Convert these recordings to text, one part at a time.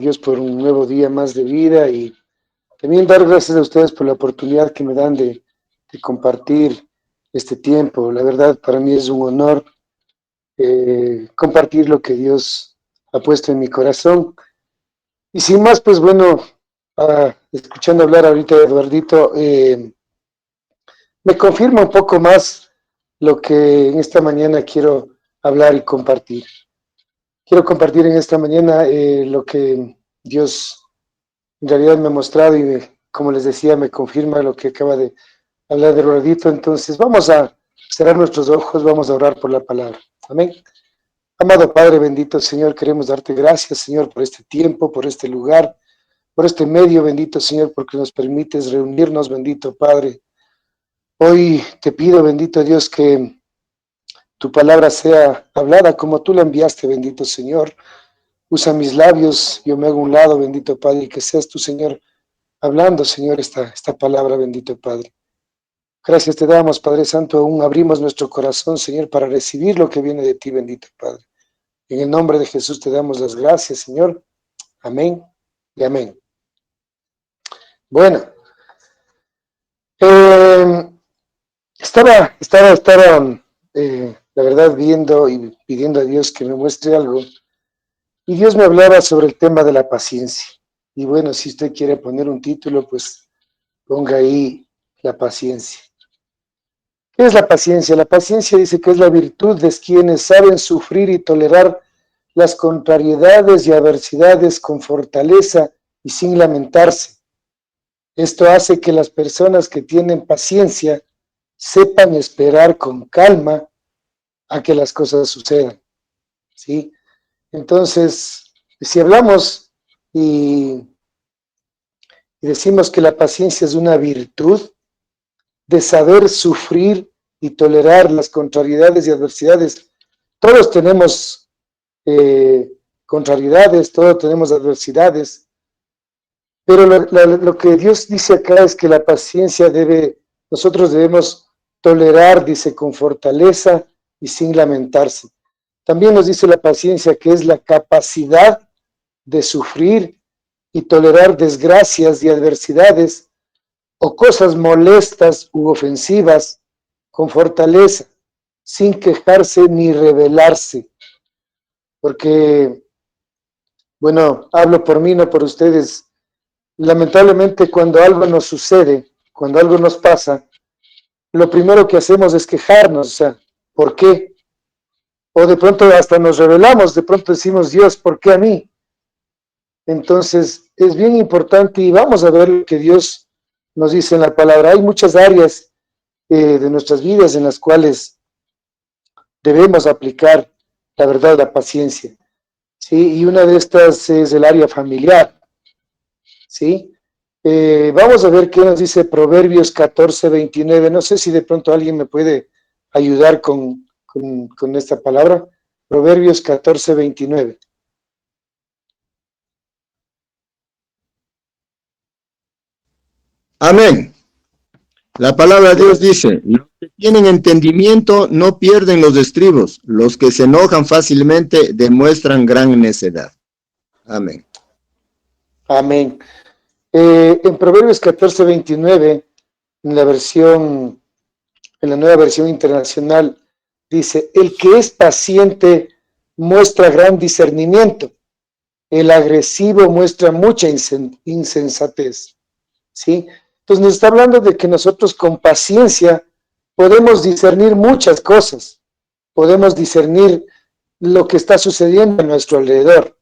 Dios por un nuevo día más de vida y también dar gracias a ustedes por la oportunidad que me dan de compartir este tiempo. La verdad, para mí es un honor compartir lo que Dios ha puesto en mi corazón. Y sin más, pues bueno, escuchando hablar ahorita de Eduardito, me confirma un poco más lo que en esta mañana quiero hablar y compartir. Quiero compartir en esta mañana lo que Dios en realidad me ha mostrado y como les decía, me confirma lo que acaba de hablar de Rodito. Entonces vamos a cerrar nuestros ojos, vamos a orar por la palabra. Amén. Amado Padre, bendito Señor, queremos darte gracias, Señor, por este tiempo, por este lugar, por este medio, bendito Señor, porque nos permites reunirnos, bendito Padre. Hoy te pido, bendito Dios, que tu palabra sea hablada como tú la enviaste, bendito Señor. Usa mis labios, yo me hago a un lado, bendito Padre, y que seas tú, Señor, hablando, Señor, esta palabra, bendito Padre. Gracias te damos, Padre Santo, aún abrimos nuestro corazón, Señor, para recibir lo que viene de ti, bendito Padre. En el nombre de Jesús te damos las gracias, Señor. Amén y amén. Bueno, eh, estaba la verdad, viendo y pidiendo a Dios que me muestre algo, y Dios me hablaba sobre el tema de la paciencia. Y bueno, si usted quiere poner un título, pues ponga ahí la paciencia. ¿Qué es la paciencia? La paciencia dice que es la virtud de quienes saben sufrir y tolerar las contrariedades y adversidades con fortaleza y sin lamentarse. Esto hace que las personas que tienen paciencia sepan esperar con calma a que las cosas sucedan, ¿sí? Entonces, si hablamos y decimos que la paciencia es una virtud de saber sufrir y tolerar las contrariedades y adversidades, todos tenemos contrariedades, todos tenemos adversidades, pero lo que Dios dice acá es que la paciencia nosotros debemos tolerar, dice, con fortaleza y sin lamentarse. También nos dice la paciencia que es la capacidad de sufrir y tolerar desgracias y adversidades o cosas molestas u ofensivas con fortaleza, sin quejarse ni rebelarse. Porque, bueno, hablo por mí, no por ustedes. Lamentablemente, cuando algo nos sucede, cuando algo nos pasa, lo primero que hacemos es quejarnos, o sea, ¿por qué? O de pronto hasta nos rebelamos, de pronto decimos, Dios, ¿por qué a mí? Entonces, es bien importante y vamos a ver lo que Dios nos dice en la palabra. Hay muchas áreas de nuestras vidas en las cuales debemos aplicar la verdad, la paciencia, ¿sí? Y una de estas es el área familiar, ¿sí? Vamos a ver qué nos dice Proverbios 14:29. No sé si de pronto alguien me puede ayudar con esta palabra. Proverbios 14:29. Amén. La palabra de Dios dice, los que tienen entendimiento no pierden los estribos, los que se enojan fácilmente demuestran gran necedad. Amén. Amén. En Proverbios 14:29, en la nueva versión internacional, dice, el que es paciente muestra gran discernimiento, el agresivo muestra mucha insensatez, ¿sí? Entonces nos está hablando de que nosotros con paciencia podemos discernir muchas cosas, podemos discernir lo que está sucediendo a nuestro alrededor.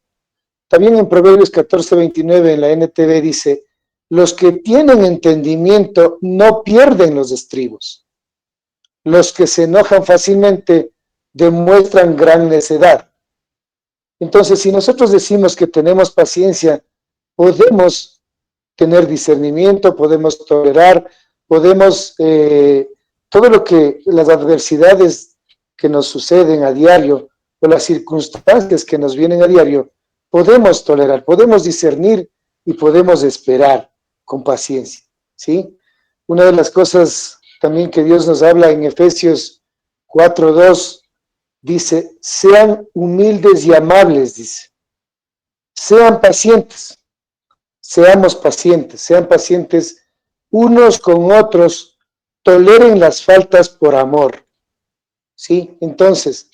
También en Proverbios 14:29 en la NTV dice, los que tienen entendimiento no pierden los estribos. Los que se enojan fácilmente demuestran gran necedad. Entonces, si nosotros decimos que tenemos paciencia, podemos tener discernimiento, podemos tolerar, podemos, todo lo que, las adversidades que nos suceden a diario, o las circunstancias que nos vienen a diario, podemos tolerar, podemos discernir y podemos esperar con paciencia, ¿sí? Una de las cosas también que Dios nos habla en Efesios 4:2, dice, sean humildes y amables, dice. sean pacientes, sean pacientes unos con otros, toleren las faltas por amor, ¿sí? Entonces,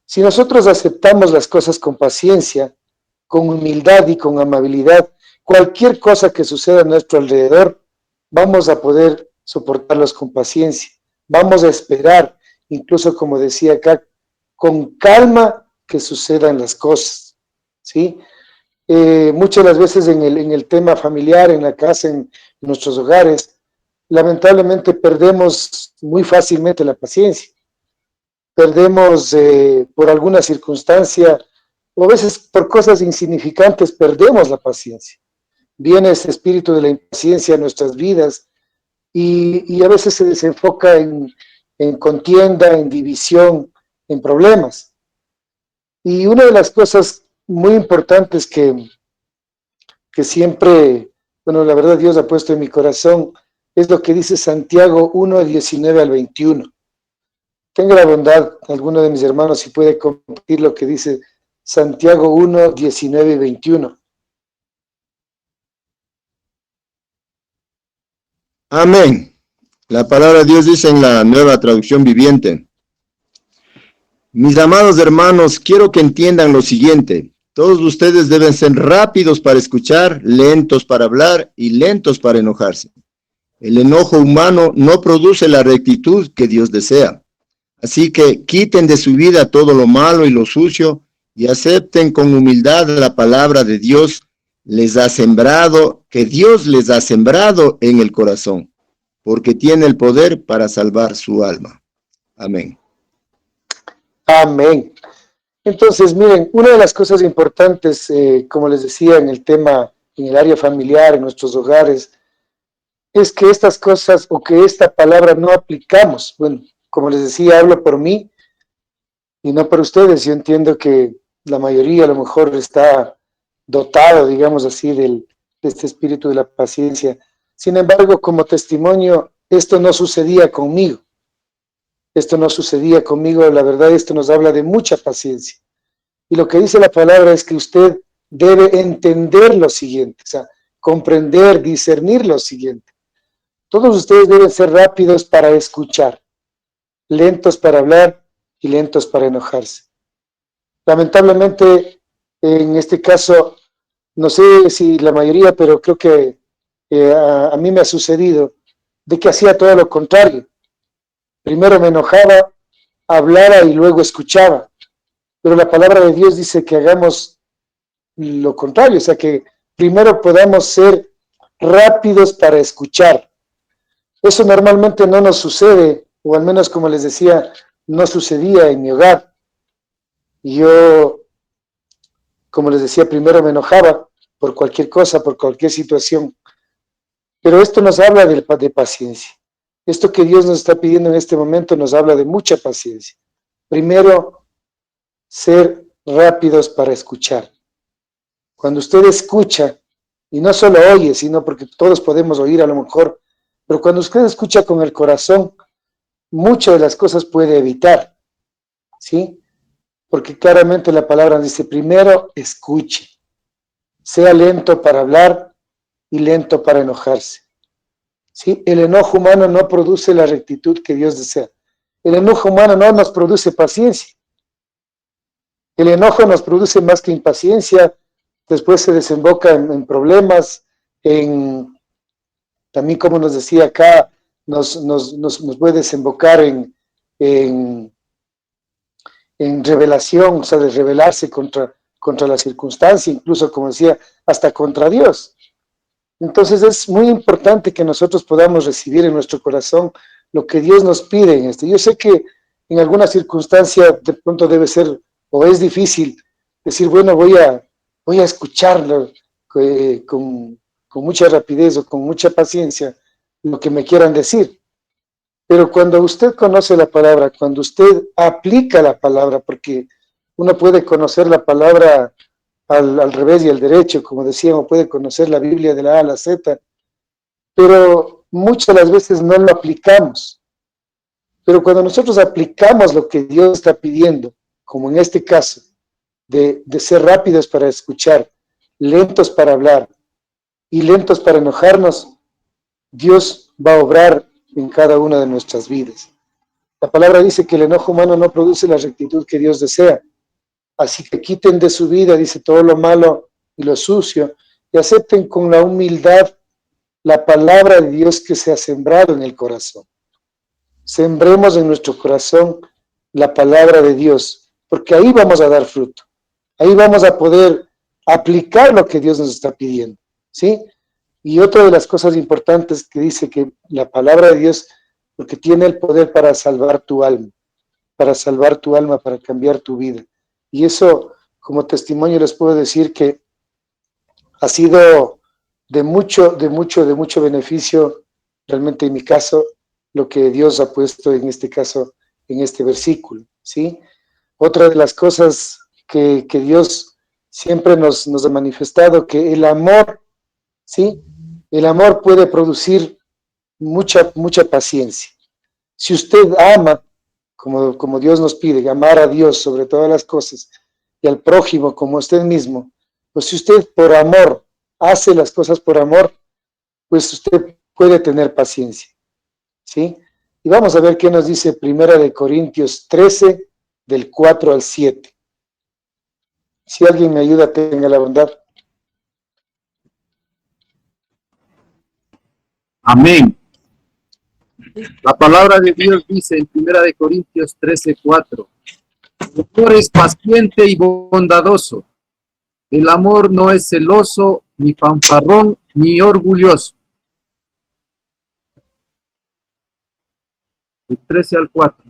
si nosotros aceptamos las cosas con paciencia, con humildad y con amabilidad, cualquier cosa que suceda a nuestro alrededor, vamos a poder soportarlos con paciencia, vamos a esperar, incluso como decía acá, con calma que sucedan las cosas, ¿sí? Muchas de las veces en el tema familiar, en la casa, en nuestros hogares, lamentablemente perdemos muy fácilmente la paciencia, perdemos por alguna circunstancia, o a veces por cosas insignificantes perdemos la paciencia. Viene ese espíritu de la impaciencia a nuestras vidas y a veces se desenfoca en contienda, en división, en problemas. Y una de las cosas muy importantes que siempre, bueno, la verdad Dios ha puesto en mi corazón, es lo que dice Santiago 1, 19 al 21. Tenga la bondad, alguno de mis hermanos, si puede compartir lo que dice Santiago 1, 19 y 21. Amén. La palabra de Dios dice en la Nueva Traducción Viviente: mis amados hermanos, quiero que entiendan lo siguiente. Todos ustedes deben ser rápidos para escuchar, lentos para hablar y lentos para enojarse. El enojo humano no produce la rectitud que Dios desea. Así que quiten de su vida todo lo malo y lo sucio y acepten con humildad la palabra de Dios que Dios les ha sembrado en el corazón, porque tiene el poder para salvar su alma. Amén. Amén. Entonces, miren, una de las cosas importantes, como les decía, en el tema, en el área familiar, en nuestros hogares, es que estas cosas o que esta palabra no aplicamos. Bueno, como les decía, hablo por mí y no por ustedes. Yo entiendo que la mayoría a lo mejor está dotado, digamos así, de este espíritu de la paciencia. Sin embargo, como testimonio, esto no sucedía conmigo. Esto no sucedía conmigo, la verdad, esto nos habla de mucha paciencia. Y lo que dice la palabra es que usted debe entender lo siguiente, o sea, comprender, discernir lo siguiente. Todos ustedes deben ser rápidos para escuchar, lentos para hablar y lentos para enojarse. Lamentablemente, en este caso, no sé si la mayoría, pero creo que a mí me ha sucedido de que hacía todo lo contrario. Primero me enojaba, hablaba y luego escuchaba. Pero la palabra de Dios dice que hagamos lo contrario, o sea, que primero podamos ser rápidos para escuchar. Eso normalmente no nos sucede, o al menos como les decía, no sucedía en mi hogar. Yo, como les decía, primero me enojaba por cualquier cosa, por cualquier situación. Pero esto nos habla de paciencia. Esto que Dios nos está pidiendo en este momento nos habla de mucha paciencia. Primero, ser rápidos para escuchar. Cuando usted escucha, y no solo oye, sino porque todos podemos oír a lo mejor, pero cuando usted escucha con el corazón, muchas de las cosas puede evitar, ¿sí? Porque claramente la palabra dice, primero escuche, sea lento para hablar y lento para enojarse, ¿sí? El enojo humano no produce la rectitud que Dios desea. El enojo humano no nos produce paciencia. El enojo nos produce más que impaciencia, después se desemboca en problemas, también como nos decía acá, nos puede desembocar en revelación, o sea, de rebelarse contra la circunstancia, incluso como decía, hasta contra Dios. Entonces es muy importante que nosotros podamos recibir en nuestro corazón lo que Dios nos pide en esto. Yo sé que en alguna circunstancia de pronto debe ser o es difícil decir, bueno, voy a escucharlo con mucha rapidez o con mucha paciencia lo que me quieran decir. Pero cuando usted conoce la palabra, cuando usted aplica la palabra, porque uno puede conocer la palabra al revés y al derecho, como decíamos, puede conocer la Biblia de la A a la Z, pero muchas de las veces no lo aplicamos. Pero cuando nosotros aplicamos lo que Dios está pidiendo, como en este caso, de ser rápidos para escuchar, lentos para hablar y lentos para enojarnos, Dios va a obrar en cada una de nuestras vidas. La palabra dice que el enojo humano no produce la rectitud que Dios desea. Así que quiten de su vida, dice, todo lo malo y lo sucio, y acepten con la humildad la palabra de Dios que se ha sembrado en el corazón. Sembremos en nuestro corazón la palabra de Dios, porque ahí vamos a dar fruto. Ahí vamos a poder aplicar lo que Dios nos está pidiendo, ¿sí? Y otra de las cosas importantes que dice que la palabra de Dios, porque tiene el poder para salvar tu alma, para cambiar tu vida. Y eso, como testimonio, les puedo decir que ha sido de mucho beneficio, realmente en mi caso, lo que Dios ha puesto en este caso, en este versículo, ¿sí? Otra de las cosas que Dios siempre nos ha manifestado, que el amor, ¿sí? El amor puede producir mucha paciencia. Si usted ama, como Dios nos pide, amar a Dios sobre todas las cosas y al prójimo como usted mismo, pues si usted por amor hace las cosas por amor, pues usted puede tener paciencia, ¿sí? Y vamos a ver qué nos dice 1 Corintios 13, del 4 al 7. Si alguien me ayuda, tenga la bondad. Amén. La palabra de Dios dice en 1 Corintios 13, 4. El amor es paciente y bondadoso. El amor no es celoso, ni fanfarrón, ni orgulloso. El 13 al 4.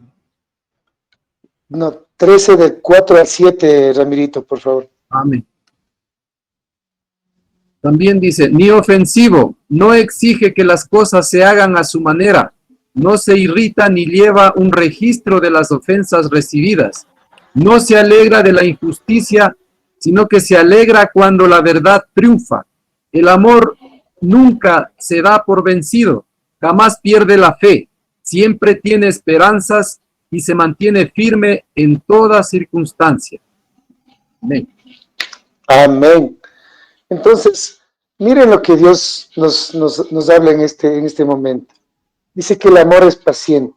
No, 13 del 4 al 7, Ramirito, por favor. Amén. También dice, ni ofensivo, no exige que las cosas se hagan a su manera, no se irrita ni lleva un registro de las ofensas recibidas, no se alegra de la injusticia, sino que se alegra cuando la verdad triunfa. El amor nunca se da por vencido, jamás pierde la fe, siempre tiene esperanzas y se mantiene firme en toda circunstancia. Amén. Amén. Entonces, miren lo que Dios nos habla en este momento. Dice que el amor es paciente.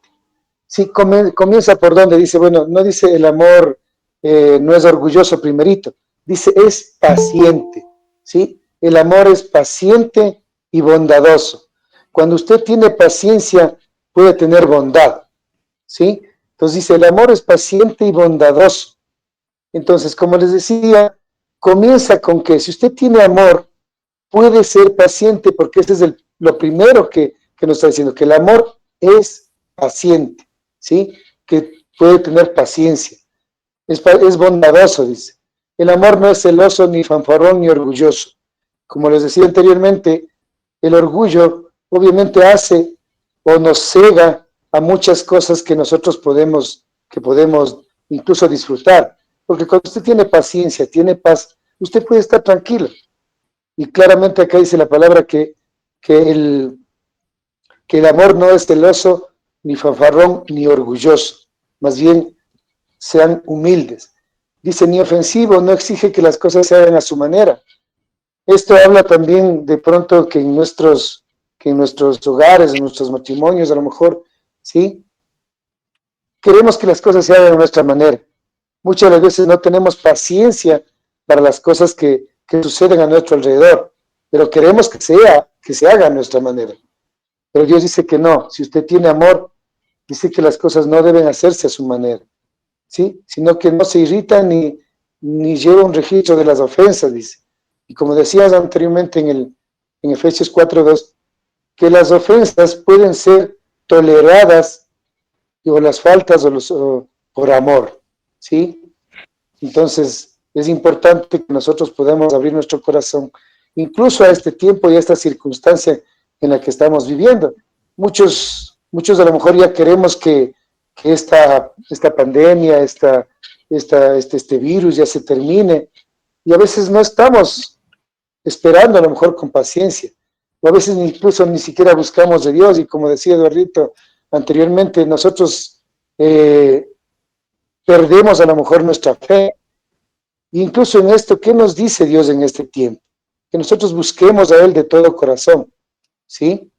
Sí, comienza por donde dice, bueno, no dice el amor no es orgulloso primerito, dice es paciente, ¿sí? El amor es paciente y bondadoso. Cuando usted tiene paciencia, puede tener bondad, ¿sí? Entonces dice, el amor es paciente y bondadoso. Entonces, como les decía, comienza con que si usted tiene amor, puede ser paciente, porque este es lo primero que nos está diciendo, que el amor es paciente, ¿sí? Que puede tener paciencia. Es bondadoso, dice. El amor no es celoso, ni fanfarrón, ni orgulloso. Como les decía anteriormente, el orgullo obviamente hace o nos cega a muchas cosas que nosotros podemos incluso disfrutar. Porque cuando usted tiene paciencia, tiene paz, usted puede estar tranquilo. Y claramente acá dice la palabra que el amor no es celoso, ni fanfarrón, ni orgulloso. Más bien, sean humildes. Dice, ni ofensivo, no exige que las cosas se hagan a su manera. Esto habla también de pronto que en nuestros hogares, en nuestros matrimonios, a lo mejor, ¿sí? Queremos que las cosas se hagan a nuestra manera. Muchas de las veces no tenemos paciencia para las cosas que suceden a nuestro alrededor, pero queremos que se haga a nuestra manera. Pero Dios dice que no, si usted tiene amor, dice que las cosas no deben hacerse a su manera, ¿sí? Sino que no se irrita ni lleva un registro de las ofensas, dice. Y como decías anteriormente en Efesios 4:2, que las ofensas pueden ser toleradas o las faltas por amor, ¿sí? Entonces, es importante que nosotros podamos abrir nuestro corazón, incluso a este tiempo y a esta circunstancia en la que estamos viviendo. Muchos a lo mejor ya queremos que esta pandemia, este virus ya se termine, y a veces no estamos esperando a lo mejor con paciencia, o a veces incluso ni siquiera buscamos de Dios, y como decía Eduardito anteriormente, nosotros perdemos a lo mejor nuestra fe. Incluso en esto, ¿qué nos dice Dios en este tiempo? que nosotros busquemos a Él de todo corazón, ¿sí?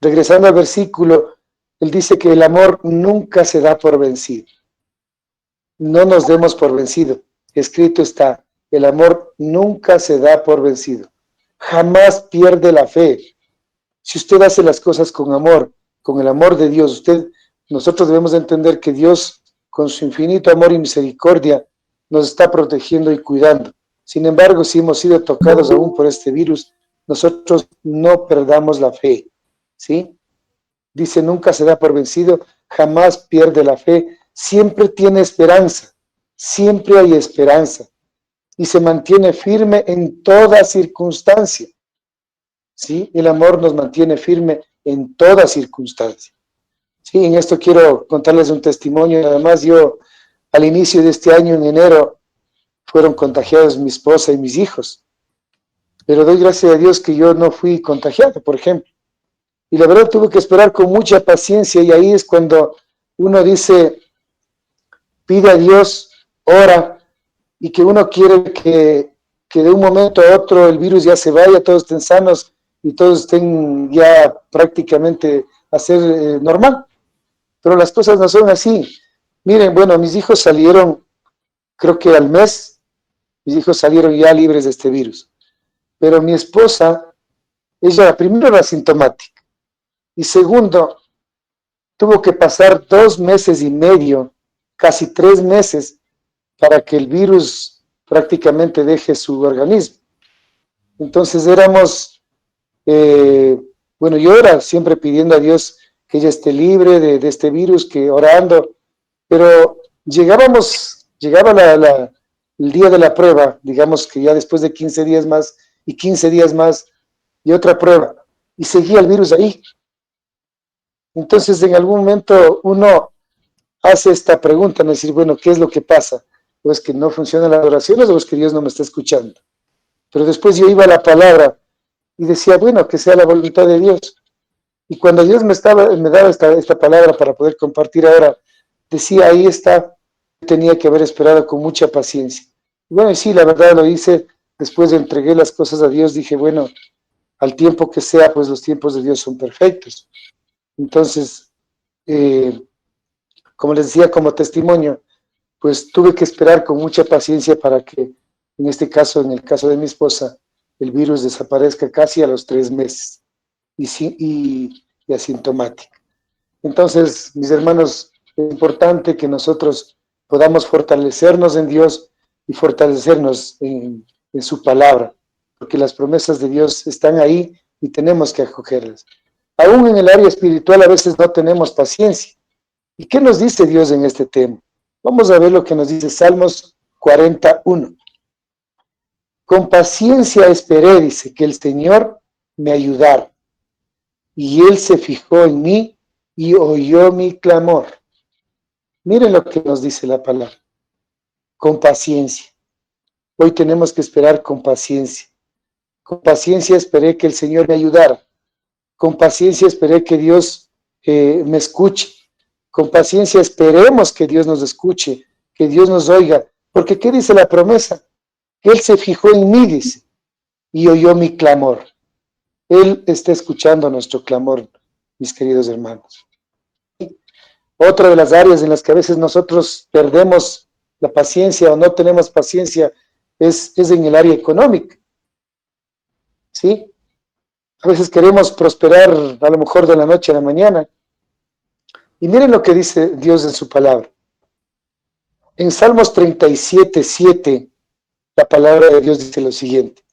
Regresando al versículo, Él dice que el amor nunca se da por vencido. No nos demos por vencido. Escrito está, el amor nunca se da por vencido. Jamás pierde la fe. Si usted hace las cosas con amor, con el amor de Dios, nosotros debemos entender que Dios, con su infinito amor y misericordia, nos está protegiendo y cuidando. Sin embargo, si hemos sido tocados aún por este virus, nosotros no perdamos la fe, ¿sí? Dice, nunca se da por vencido, jamás pierde la fe, siempre tiene esperanza, siempre hay esperanza, y se mantiene firme en toda circunstancia, ¿sí? El amor nos mantiene firme en toda circunstancia. Sí, en esto quiero contarles un testimonio. Además, yo al inicio de este año, en enero, fueron contagiados mi esposa y mis hijos. Pero doy gracias a Dios que yo no fui contagiado, por ejemplo. Y la verdad tuve que esperar con mucha paciencia, y ahí es cuando uno dice, pide a Dios, ora, y que uno quiere que de un momento a otro el virus ya se vaya, todos estén sanos y todos estén ya prácticamente a ser normal. Pero las cosas no son así. Miren, bueno, mis hijos salieron, creo que al mes, mis hijos salieron ya libres de este virus. Pero mi esposa, ella primero era asintomática y segundo, tuvo que pasar 2 meses y medio, casi 3 meses, para que el virus prácticamente deje su organismo. Entonces éramos, bueno, yo era siempre pidiendo a Dios que ella esté libre de este virus, que orando, pero llegaba el día de la prueba, digamos que ya después de 15 días más, y 15 días más, y otra prueba, y seguía el virus ahí. Entonces en algún momento uno hace esta pregunta, no decir, bueno, ¿qué es lo que pasa? ¿O es que no funcionan las oraciones o es que Dios no me está escuchando? Pero después yo iba a la palabra y decía, bueno, que sea la voluntad de Dios. Y cuando Dios me daba esta palabra para poder compartir ahora, decía, ahí está, tenía que haber esperado con mucha paciencia. Y bueno, y sí, la verdad lo hice, después entregué las cosas a Dios, dije, bueno, al tiempo que sea, pues los tiempos de Dios son perfectos. Entonces, como les decía, como testimonio, pues tuve que esperar con mucha paciencia para que, en este caso, en el caso de mi esposa, el virus desaparezca casi a los 3 meses y asintomática. Entonces, mis hermanos, es importante que nosotros podamos fortalecernos en Dios y fortalecernos en su palabra, porque las promesas de Dios están ahí y tenemos que acogerlas. Aún en el área espiritual a veces no tenemos paciencia. ¿Y qué nos dice Dios en este tema? Vamos a ver lo que nos dice Salmos 41. Con paciencia esperé, dice, que el Señor me ayudara. Y Él se fijó en mí y oyó mi clamor. Miren lo que nos dice la palabra. Con paciencia. Hoy tenemos que esperar con paciencia. Con paciencia esperé que el Señor me ayudara. Con paciencia esperé que Dios me escuche. Con paciencia esperemos que Dios nos escuche, que Dios nos oiga. Porque ¿qué dice la promesa? Que Él se fijó en mí, dice, y oyó mi clamor. Él está escuchando nuestro clamor, mis queridos hermanos. Otra de las áreas en las que a veces nosotros perdemos la paciencia o no tenemos paciencia es en el área económica. ¿Sí? A veces queremos prosperar a lo mejor de la noche a la mañana. Y miren lo que dice Dios en su palabra. En Salmos 37:7, la palabra de Dios dice lo siguiente.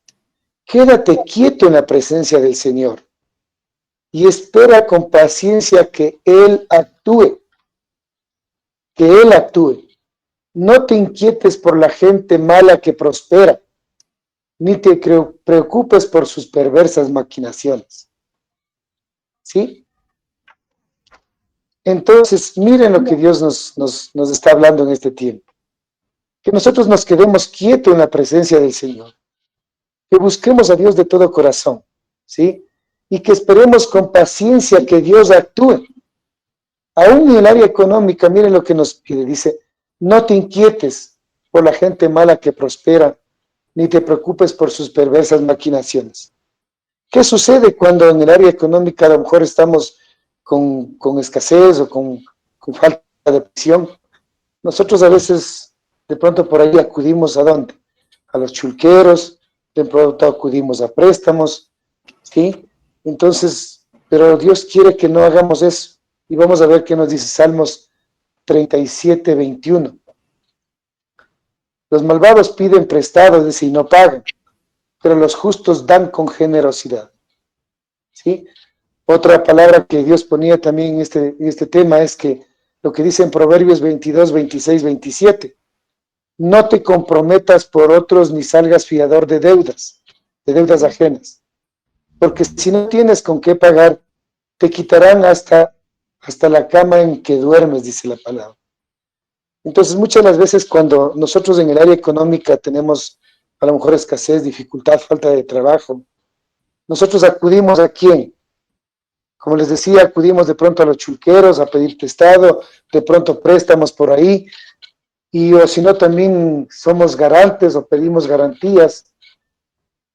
Quédate quieto en la presencia del Señor y espera con paciencia que Él actúe. Que Él actúe. No te inquietes por la gente mala que prospera, ni te preocupes por sus perversas maquinaciones. ¿Sí? Entonces, miren lo que Dios nos está hablando en este tiempo. Que nosotros nos quedemos quietos en la presencia del Señor. Que busquemos a Dios de todo corazón. ¿Sí? Y que esperemos con paciencia que Dios actúe. Aún en el área económica, miren lo que nos pide. Dice, no te inquietes por la gente mala que prospera, ni te preocupes por sus perversas maquinaciones. ¿Qué sucede cuando en el área económica a lo mejor estamos con escasez o con falta de presión? Nosotros a veces de pronto por ahí acudimos ¿a dónde? A los chulqueros, de pronto acudimos a préstamos, ¿sí? Entonces, pero Dios quiere que no hagamos eso. Y vamos a ver qué nos dice Salmos 37, 21. Los malvados piden prestado, dice, y no pagan, pero los justos dan con generosidad. ¿Sí? Otra palabra que Dios ponía también en este tema es que lo que dice en Proverbios 22, 26, 27. No te comprometas por otros ni salgas fiador de deudas ajenas. Porque si no tienes con qué pagar, te quitarán hasta la cama en que duermes, dice la palabra. Entonces, muchas de las veces cuando nosotros en el área económica tenemos a lo mejor escasez, dificultad, falta de trabajo, nosotros acudimos ¿a quién? Como les decía, acudimos de pronto a los chulqueros a pedir prestado, de pronto préstamos por ahí, y o si no también somos garantes o pedimos garantías.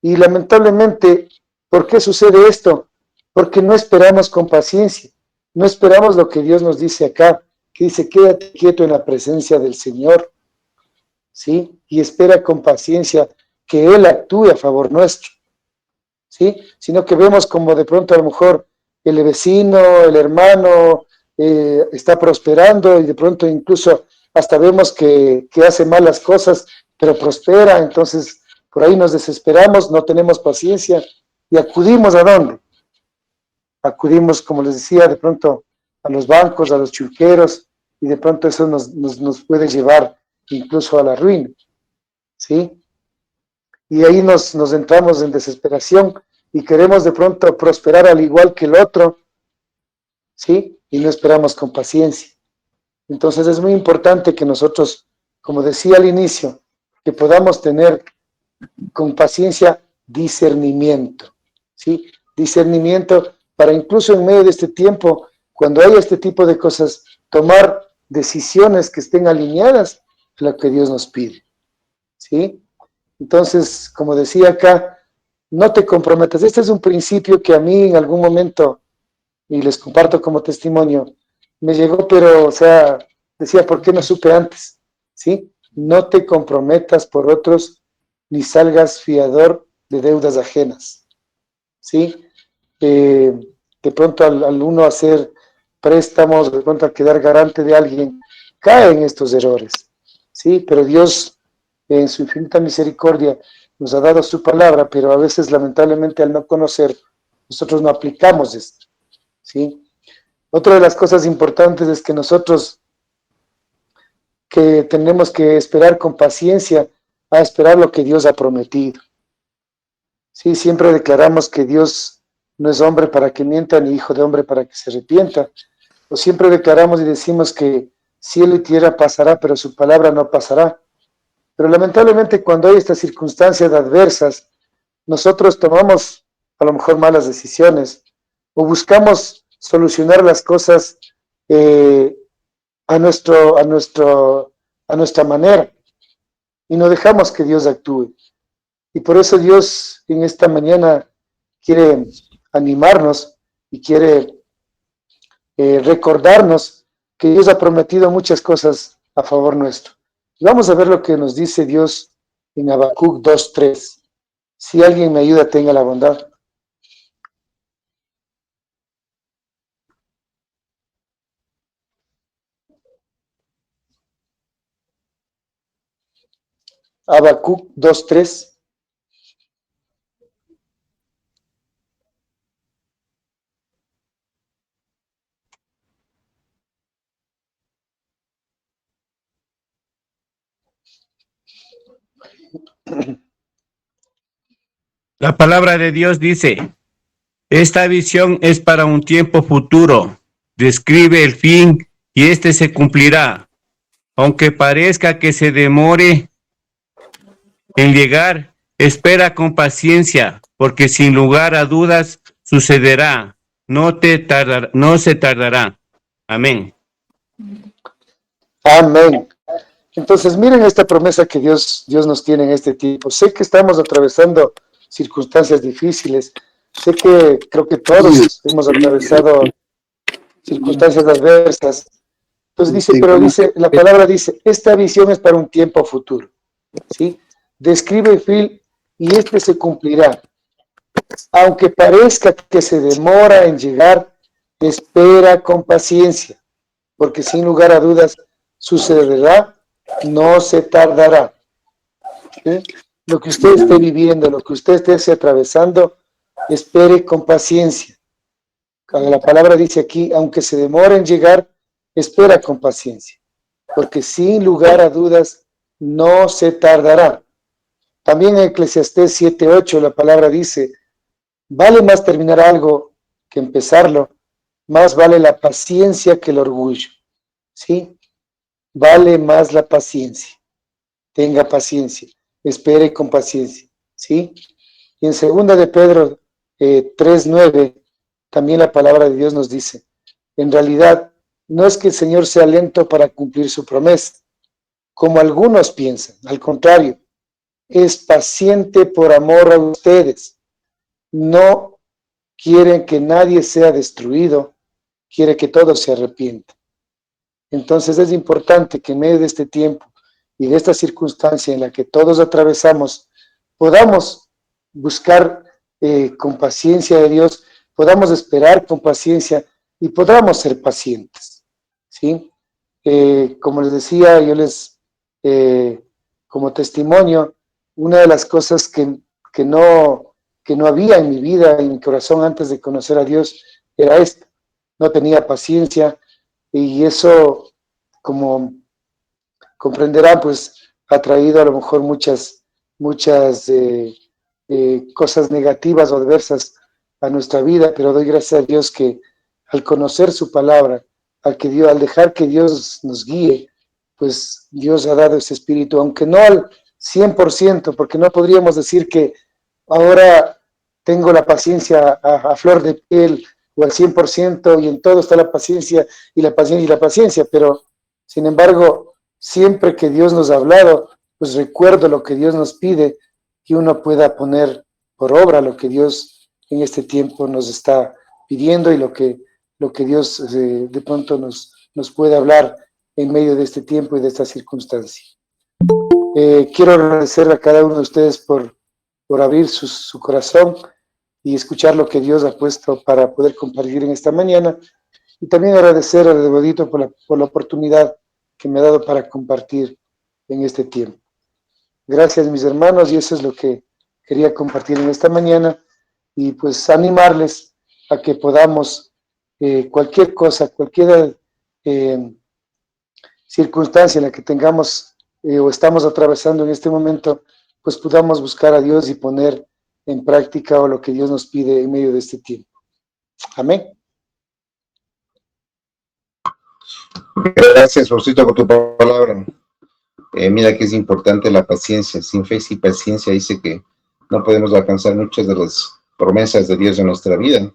Y lamentablemente, ¿por qué sucede esto? Porque no esperamos con paciencia, no esperamos lo que Dios nos dice acá, que dice, quédate quieto en la presencia del Señor, ¿sí? Y espera con paciencia que Él actúe a favor nuestro, ¿sí? Sino que vemos como de pronto a lo mejor el vecino, el hermano está prosperando y de pronto incluso hasta vemos que hace malas cosas, pero prospera, entonces por ahí nos desesperamos, no tenemos paciencia y acudimos ¿a dónde? Acudimos, como les decía, de pronto a los bancos, a los chulqueros, y de pronto eso nos puede llevar incluso a la ruina, ¿sí? Y ahí nos entramos en desesperación y queremos de pronto prosperar al igual que el otro, ¿sí? Y no esperamos con paciencia. Entonces es muy importante que nosotros, como decía al inicio, que podamos tener con paciencia discernimiento, ¿sí? Discernimiento para incluso en medio de este tiempo, cuando haya este tipo de cosas, tomar decisiones que estén alineadas a lo que Dios nos pide, ¿sí? Entonces, como decía acá, no te comprometas. Este es un principio que a mí en algún momento, y les comparto como testimonio, me llegó, pero, o sea, decía, ¿por qué no supe antes? ¿Sí? No te comprometas por otros, ni salgas fiador de deudas ajenas, ¿sí? De pronto al uno hacer préstamos, de pronto al quedar garante de alguien, caen estos errores, ¿sí? Pero Dios, en su infinita misericordia, nos ha dado su palabra, pero a veces, lamentablemente, al no conocer, nosotros no aplicamos esto, ¿sí? Otra de las cosas importantes es que nosotros que tenemos que esperar con paciencia a esperar lo que Dios ha prometido. Sí, siempre declaramos que Dios no es hombre para que mienta, ni hijo de hombre para que se arrepienta. O siempre declaramos y decimos que cielo y tierra pasará, pero su palabra no pasará. Pero lamentablemente cuando hay estas circunstancias adversas, nosotros tomamos a lo mejor malas decisiones o buscamos solucionar las cosas a nuestra manera y no dejamos que Dios actúe. Y por eso Dios en esta mañana quiere animarnos y quiere recordarnos que Dios ha prometido muchas cosas a favor nuestro. Y vamos a ver lo que nos dice Dios en Habacuc 2:3. Si alguien me ayuda, tenga la bondad. Habacuc 2:3. La palabra de Dios dice, esta visión es para un tiempo futuro, describe el fin y este se cumplirá. Aunque parezca que se demore en llegar, espera con paciencia, porque sin lugar a dudas sucederá, no se tardará. Amén. Amén. Entonces, miren esta promesa que Dios nos tiene en este tiempo. Sé que estamos atravesando circunstancias difíciles. Sé que creo que todos hemos atravesado circunstancias adversas. Entonces dice, pero dice, la palabra dice, esta visión es para un tiempo futuro. ¿Sí? Describe el fin y este se cumplirá. Aunque parezca que se demora en llegar, espera con paciencia, porque sin lugar a dudas sucederá, no se tardará. ¿Sí? Lo que usted esté viviendo, lo que usted esté atravesando, espere con paciencia. Cuando la palabra dice aquí, aunque se demore en llegar, espera con paciencia, porque sin lugar a dudas no se tardará. También en Eclesiastés 7:8 la palabra dice, vale más terminar algo que empezarlo, más vale la paciencia que el orgullo. ¿Sí? Vale más la paciencia. Tenga paciencia, espere con paciencia. ¿Sí? Y en 2 de Pedro 3:9 también la palabra de Dios nos dice, en realidad no es que el Señor sea lento para cumplir su promesa, como algunos piensan, al contrario, es paciente por amor a ustedes. No quieren que nadie sea destruido, quiere que todos se arrepientan. Entonces es importante que en medio de este tiempo y de esta circunstancia en la que todos atravesamos, podamos buscar con paciencia de Dios, podamos esperar con paciencia y podamos ser pacientes. ¿Sí? Como les decía, yo les, como testimonio, una de las cosas que no había en mi vida, en mi corazón antes de conocer a Dios, era esto. No tenía paciencia y eso, como comprenderán, pues ha traído a lo mejor muchas cosas negativas o adversas a nuestra vida, pero doy gracias a Dios que al conocer su palabra, al dejar que Dios nos guíe, pues Dios ha dado ese espíritu, aunque no al 100%, porque no podríamos decir que ahora tengo la paciencia a flor de piel o al 100% y en todo está la paciencia y la paciencia y la paciencia, pero sin embargo, siempre que Dios nos ha hablado, pues recuerdo lo que Dios nos pide y uno pueda poner por obra lo que Dios en este tiempo nos está pidiendo y lo que Dios de pronto nos puede hablar en medio de este tiempo y de esta circunstancia. Quiero agradecer a cada uno de ustedes por abrir su corazón y escuchar lo que Dios ha puesto para poder compartir en esta mañana, y también agradecer al Debodito por la oportunidad que me ha dado para compartir en este tiempo. Gracias, mis hermanos, y eso es lo que quería compartir en esta mañana, y pues animarles a que podamos cualquier cosa, cualquier circunstancia en la que tengamos o estamos atravesando en este momento, pues podamos buscar a Dios y poner en práctica lo que Dios nos pide en medio de este tiempo. Amén. Gracias, Rosita, por tu palabra. Mira que es importante la paciencia. Sin fe y paciencia dice que no podemos alcanzar muchas de las promesas de Dios en nuestra vida.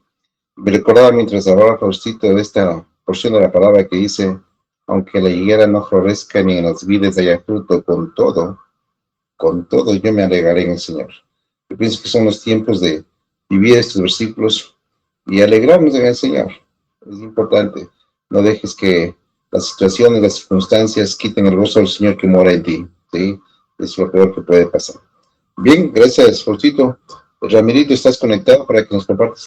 Me recordaba mientras hablaba, Rosita, de esta porción de la palabra que dice, aunque la higuera no florezca ni en las vides haya fruto, con todo yo me alegraré en el Señor. Yo pienso que son los tiempos de vivir estos versículos y alegrarnos en el Señor. Es importante. No dejes que las situaciones, las circunstancias quiten el gozo del Señor que mora en ti. ¿Sí? Es lo peor que puede pasar. Bien, gracias, Rosito. Ramirito, ¿estás conectado para que nos compartas?